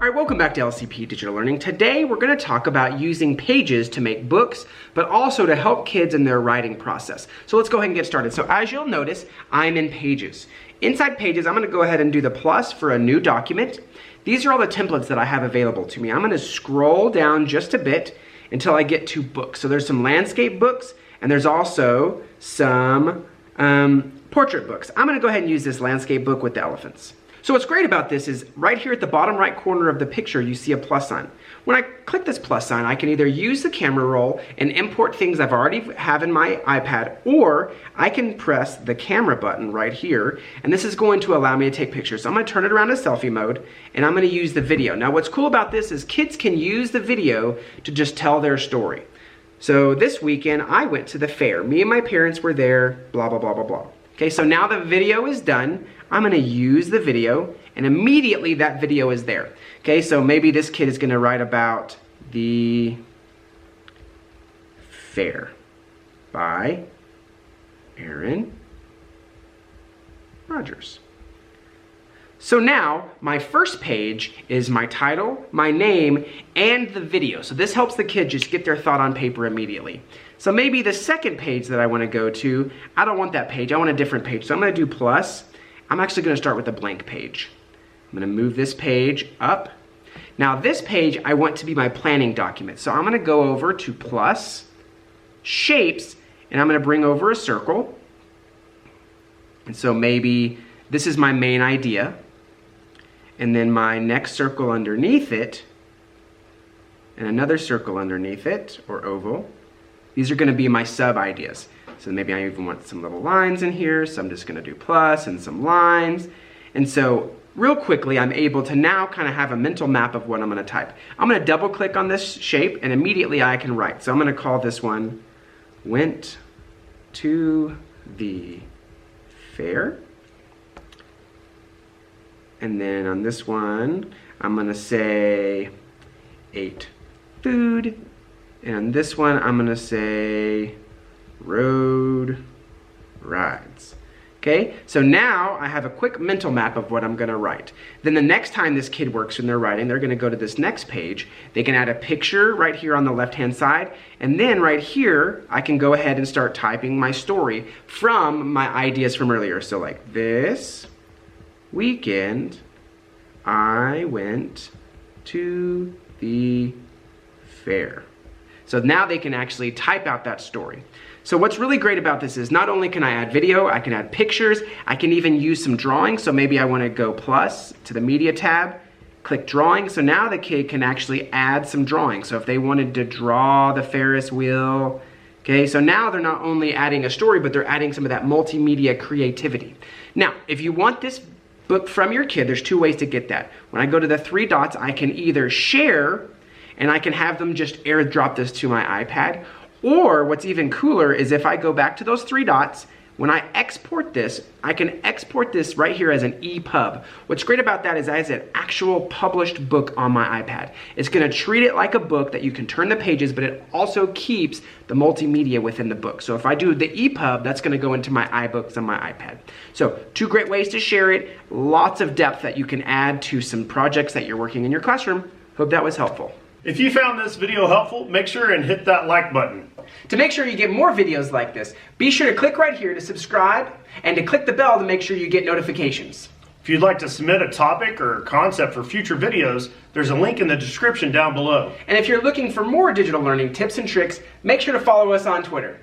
All right, welcome back to LCP Digital Learning. Today we're going to talk about using pages to make books, but also to help kids in their writing process. So let's go ahead and get started. So as you'll notice, I'm in Pages. Inside Pages, I'm going to go ahead and do the plus for a new document. These are all the templates that I have available to me. I'm going to scroll down just a bit until I get to books. So there's some landscape books, and there's also some portrait books. I'm going to go ahead and use this landscape book with the elephants. So what's great about this is right here at the bottom right corner of the picture, you see a plus sign. When I click this plus sign, I can either use the camera roll and import things I've already have in my iPad, or I can press the camera button right here, and this is going to allow me to take pictures. So I'm going to turn it around to selfie mode, and I'm going to use the video. Now what's cool about this is kids can use the video to just tell their story. So this weekend, I went to the fair. Me and my parents were there, blah, blah, blah, blah, blah. Okay, so now the video is done. I'm going to use the video, and immediately that video is there. Okay, so maybe this kid is going to write about the fair by Aaron Rodgers. So now, my first page is my title, my name, and the video. So this helps the kid just get their thought on paper immediately. So maybe the second page that I want to go to, I don't want that page, I want a different page. So I'm going to do plus. I'm actually going to start with a blank page. I'm going to move this page up. Now this page I want to be my planning document. So I'm going to go over to plus, shapes, and I'm going to bring over a circle. And so maybe this is my main idea. And then my next circle underneath it, and another circle underneath it, or oval. These are going to be my sub ideas. So maybe I even want some little lines in here, so I'm just going to do plus and some lines. And so real quickly, I'm able to now kind of have a mental map of what I'm going to type. I'm going to double click on this shape, and immediately I can write. So I'm going to call this one, went to the fair. And then on this one, I'm going to say ate food. And on this one, I'm going to say road rides. Okay, so now I have a quick mental map of what I'm going to write. Then the next time this kid works when they're writing, they're going to go to this next page. They can add a picture right here on the left-hand side. And then right here, I can go ahead and start typing my story from my ideas from earlier. So like this weekend, I went to the fair. So now they can actually type out that story. So what's really great about this is not only can I add video, I can add pictures, I can even use some drawing. So maybe I want to go plus to the media tab, click drawing. So now the kid can actually add some drawing. So if they wanted to draw the Ferris wheel, okay, so now they're not only adding a story, but they're adding some of that multimedia creativity. Now, if you want this book from your kid, there's two ways to get that. When I go to the three dots, I can either share, and I can have them just airdrop this to my iPad. Or what's even cooler is if I go back to those three dots, when I export this, I can export this right here as an EPUB. What's great about that is I have an actual published book on my iPad. It's going to treat it like a book that you can turn the pages, but it also keeps the multimedia within the book. So if I do the EPUB, that's going to go into my iBooks on my iPad. So two great ways to share it, lots of depth that you can add to some projects that you're working in your classroom. Hope that was helpful. If you found this video helpful, make sure and hit that like button. To make sure you get more videos like this, be sure to click right here to subscribe and to click the bell to make sure you get notifications. If you'd like to submit a topic or concept for future videos, there's a link in the description down below. And if you're looking for more digital learning tips and tricks, make sure to follow us on Twitter.